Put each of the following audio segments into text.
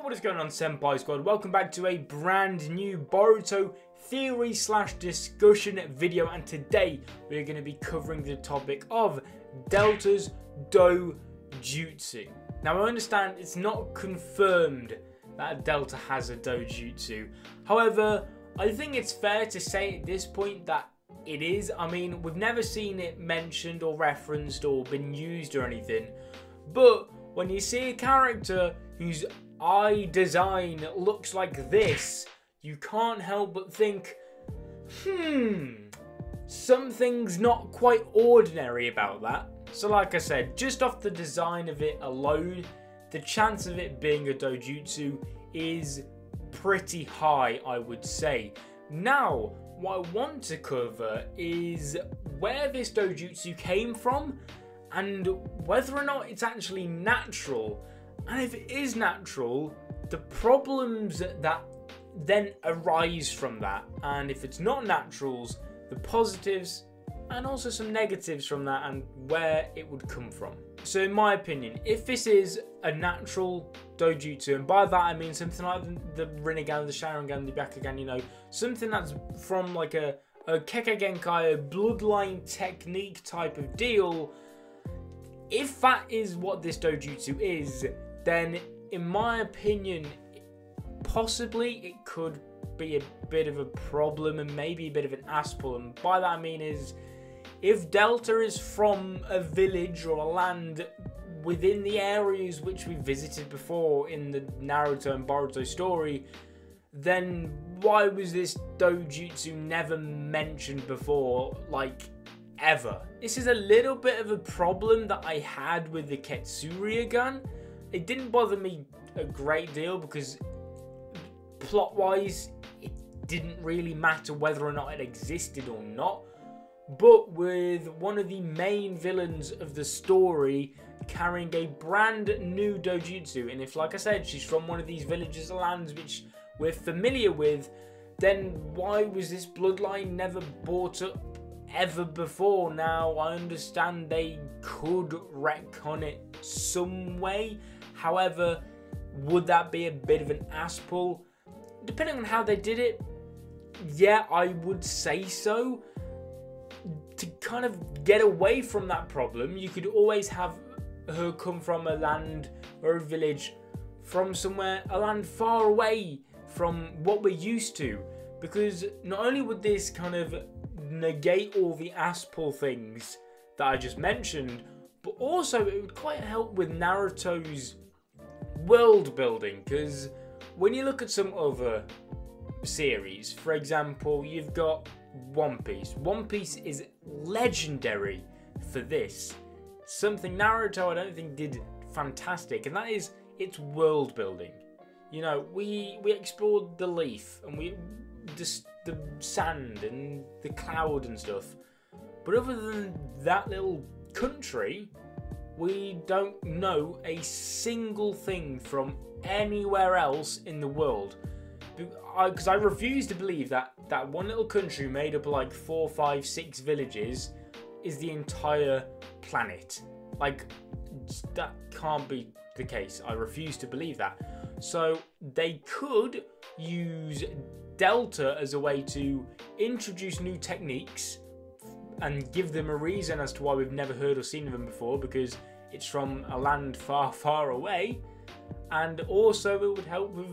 What is going on, Senpai Squad? Welcome back to a brand new Boruto theory / discussion video, and today we're going to be covering the topic of Delta's Dojutsu. Now, I understand it's not confirmed that Delta has a Dojutsu. However, I think it's fair to say at this point that it is. I mean, we've never seen it mentioned or referenced or been used or anything, but when you see a character whose eye design looks like this, you can't help but think, something's not quite ordinary about that. So like I said, just off the design of it alone, the chance of it being a Dojutsu is pretty high, I would say. Now, what I want to cover is where this Dojutsu came from and whether or not it's actually natural. And if it is natural, the problems that then arise from that. And if it's not naturals, the positives and also some negatives from that and where it would come from. So in my opinion, if this is a natural Dojutsu, and by that I mean something like the Rinnegan, the Sharingan, the Byakugan, you know, something that's from like a Kekkei Genkai, a bloodline technique type of deal, if that is what this Dojutsu is, then in my opinion, possibly it could be a bit of a problem and maybe a bit of an ass pull. And by that I mean is, if Delta is from a village or a land within the areas which we visited before in the Naruto and Boruto story, then why was this Dojutsu never mentioned before, like, ever? This is a little bit of a problem that I had with the Ketsuryagan. It didn't bother me a great deal because plot-wise, it didn't really matter whether or not it existed or not. But with one of the main villains of the story carrying a brand new Dojutsu, and if, like I said, she's from one of these villages or lands which we're familiar with, then why was this bloodline never brought up ever before? Now, I understand they could retcon it some way. However, would that be a bit of an ass pull? Depending on how they did it, yeah, I would say so. To kind of get away from that problem, you could always have her come from a land or a village from somewhere, a land far away from what we're used to. Because not only would this kind of negate all the ass pull things that I just mentioned, but also it would quite help with Naruto's world building. Because when you look at some other series, for example, you've got One Piece. One Piece is legendary for this. Something Naruto I don't think did fantastic, and that is its world building. You know, we explored the leaf and the sand and the cloud and stuff, but other than that little country, we don't know a single thing from anywhere else in the world. Because I refuse to believe that that one little country made up of like 4, 5, 6 villages is the entire planet. Like, that can't be the case. I refuse to believe that. So they could use Delta as a way to introduce new techniques and give them a reason as to why we've never heard or seen of them before, because it's from a land far, far away. And also it would help with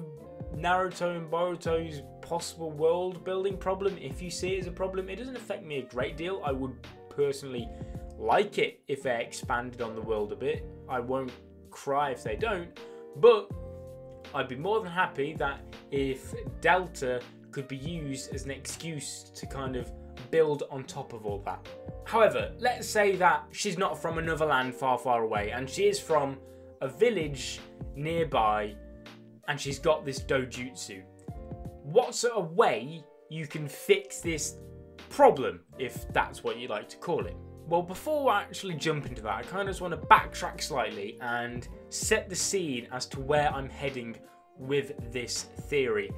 Naruto and Boruto's possible world building problem. If you see it as a problem, it doesn't affect me a great deal. I would personally like it if they expanded on the world a bit. I won't cry if they don't, but I'd be more than happy that if Delta could be used as an excuse to kind of build on top of all that. However, let's say that she's not from another land far, far away, and she is from a village nearby, and she's got this Dojutsu. What sort of way you can fix this problem, if that's what you like to call it? Well, before I actually jump into that, I kind of just want to backtrack slightly and set the scene as to where I'm heading with this theory.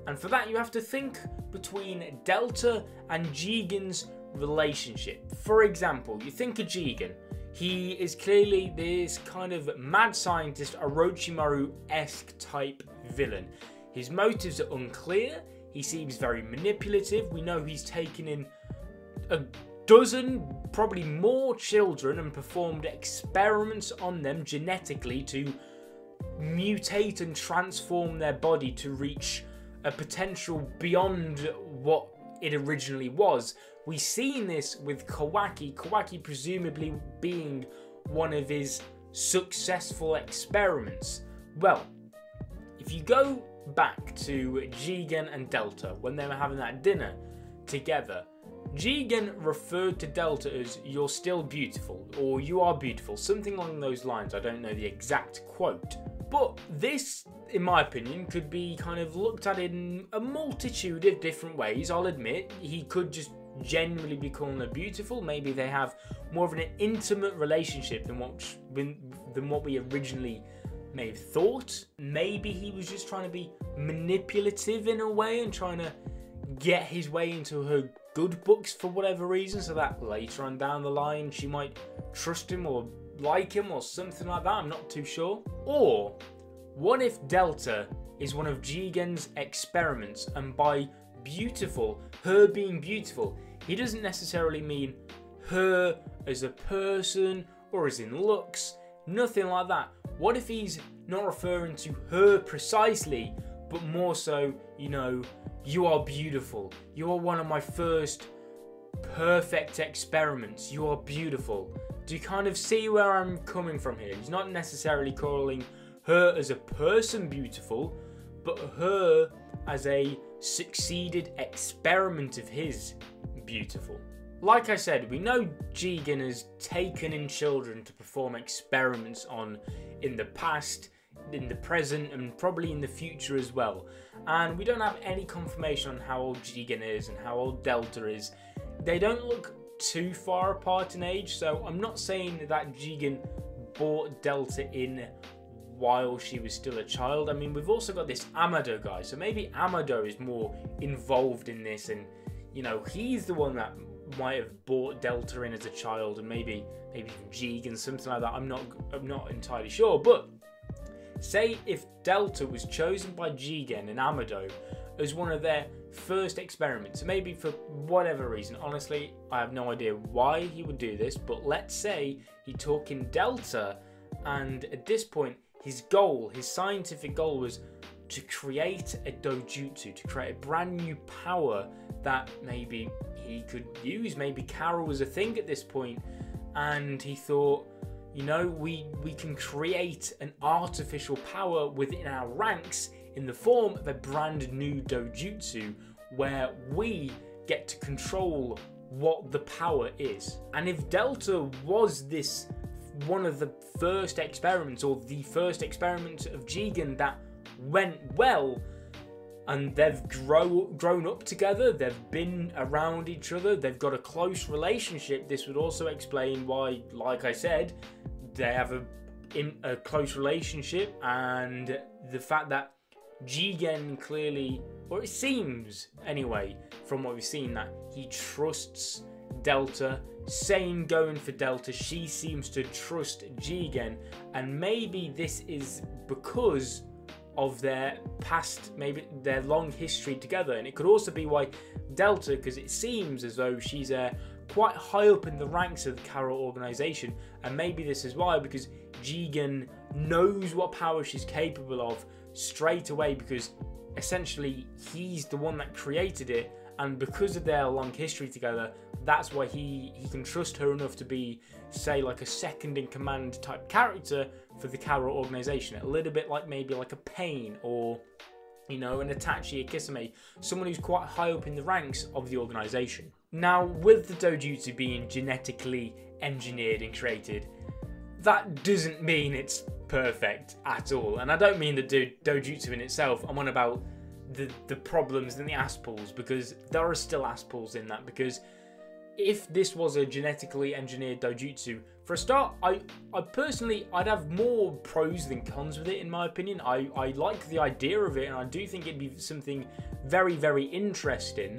And for that, you have to think between Delta and Jigen's relationship. For example, you think of Jigen. He is clearly this kind of mad scientist, Orochimaru-esque type villain. His motives are unclear. He seems very manipulative. We know he's taken in a dozen, probably more children and performed experiments on them genetically to mutate and transform their body to reach a potential beyond what it originally was. We've seen this with Kawaki presumably being one of his successful experiments. Well, if you go back to Jigen and Delta when they were having that dinner together, Jigen referred to Delta as "you're still beautiful" or "you are beautiful," something along those lines. I don't know the exact quote. But this, in my opinion, could be kind of looked at in a multitude of different ways. I'll admit, he could just genuinely be calling her beautiful. Maybe they have more of an intimate relationship than what we originally may have thought. Maybe he was just trying to be manipulative in a way and trying to get his way into her good books for whatever reason, so that later on down the line she might trust him or like him or something like that. I'm not too sure. Or what if Delta is one of Jigen's experiments, and by beautiful, her being beautiful, he doesn't necessarily mean her as a person or as in looks, nothing like that. What if he's not referring to her precisely, but more so, you know, "you are beautiful, you are one of my first perfect experiments, you are beautiful"? Do you kind of see where I'm coming from here? He's not necessarily calling her as a person beautiful, but her as a succeeded experiment of his beautiful. Like I said, we know Jigen has taken in children to perform experiments on in the past, in the present, and probably in the future as well. And we don't have any confirmation on how old Jigen is and how old Delta is. They don't look too far apart in age, so I'm not saying that Jigen brought Delta in while she was still a child. I mean, we've also got this Amado guy, so maybe Amado is more involved in this, and you know, he's the one that might have brought Delta in as a child, and maybe Jigen, something like that. I'm not entirely sure. But say if Delta was chosen by Jigen and Amado as one of their first experiments, maybe for whatever reason, honestly I have no idea why he would do this, but let's say he took in Delta, and at this point his goal, his scientific goal, was to create a Dojutsu, to create a brand new power that maybe he could use. Maybe Kara was a thing at this point, and he thought, you know, we can create an artificial power within our ranks in the form of a brand new Dojutsu where we get to control what the power is. And if Delta was this one of the first experiments, or the first experiment of Jigen that went well, and they've grown up together, they've been around each other, they've got a close relationship, this would also explain why, like I said, they have a close relationship, and the fact that Jigen clearly, or it seems anyway from what we've seen, that he trusts Delta. Same going for Delta, she seems to trust Jigen, and maybe this is because of their past, maybe their long history together. And it could also be why Delta, because it seems as though she's quite high up in the ranks of the Kara organization, and maybe this is why, because Jigen knows what power she's capable of straight away, because essentially he's the one that created it, and because of their long history together, that's why he can trust her enough to be, say, like a second in command type character for the Kara organization. A little bit like maybe like a Pain, or, you know, an Itachi, a Kisame, someone who's quite high up in the ranks of the organization. Now, with the Dojutsu being genetically engineered and created, that doesn't mean it's perfect at all. And I don't mean the Dojutsu in itself, I'm on about the problems and the aspals, because there are still aspals in that. Because if this was a genetically engineered Dojutsu, for a start, I personally, I'd have more pros than cons with it, in my opinion. I like the idea of it, and I do think it'd be something very, very interesting.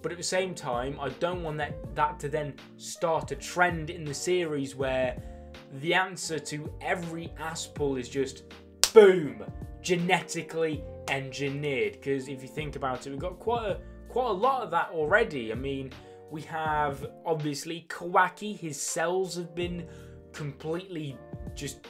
But at the same time, I don't want that to then start a trend in the series where the answer to every ass pull is just boom, genetically engineered. Because if you think about it, we've got quite a lot of that already. I mean, we have obviously Kawaki. His cells have been completely just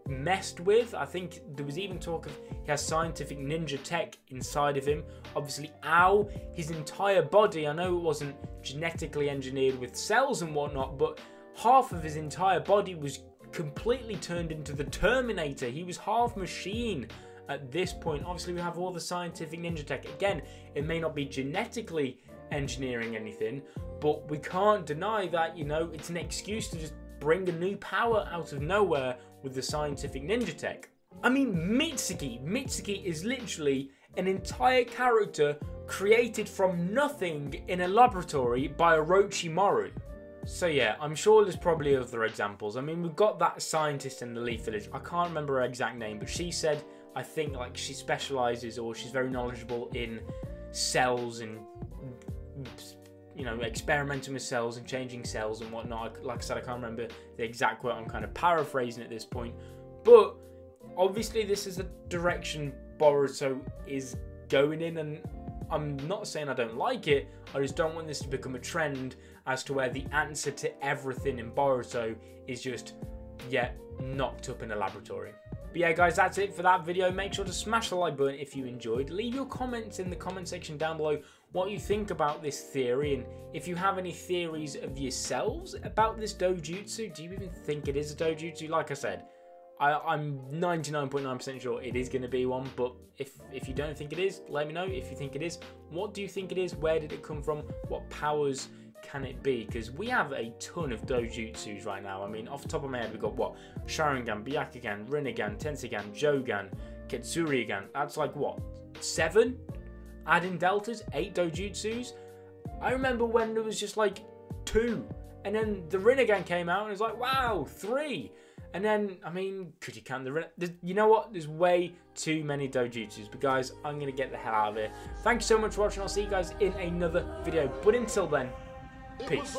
messed with. I think there was even talk of he has scientific ninja tech inside of him. Obviously Ao, his entire body, I know it wasn't genetically engineered with cells and whatnot, but half of his entire body was completely turned into the Terminator. He was half machine at this point. Obviously we have all the scientific ninja tech. Again, it may not be genetically engineering anything, but we can't deny that, you know, it's an excuse to just bring a new power out of nowhere with the scientific ninja tech. I mean, Mitsuki is literally an entire character created from nothing in a laboratory by Orochimaru. So yeah, I'm sure there's probably other examples. I mean, we've got that scientist in the Leaf Village. I can't remember her exact name, but she said, I think, like, she specializes, or she's very knowledgeable in cells and, you know, experimenting with cells and changing cells and whatnot. Like I said, I can't remember the exact quote. I'm kind of paraphrasing at this point. But obviously this is the direction Boruto is going in, and I'm not saying I don't like it. I just don't want this to become a trend as to where the answer to everything in Boruto is just, yeah, knocked up in a laboratory. But yeah, guys, that's it for that video. Make sure to smash the like button if you enjoyed. Leave your comments in the comment section down below what you think about this theory, and if you have any theories of yourselves about this dojutsu. Do you even think it is a dojutsu? Like I said, I'm 99.9% sure it is going to be one, but if you don't think it is, let me know. If you think it is, what do you think it is? Where did it come from? What powers can it be? Because we have a ton of dojutsus right now. I mean, off the top of my head, we've got what? Sharingan, Byakugan, Rinnegan, Tensegan, Jogan, Ketsurigan. That's like what? 7? Add in deltas, 8 dojutsus. I remember when there was just like 2, and then the Rinnegan came out and it was like, wow, 3. And then, I mean, could you count the Rinnegan? You know what? There's way too many dojutsus. But guys, I'm going to get the hell out of here. Thank you so much for watching. I'll see you guys in another video. But until then, peace.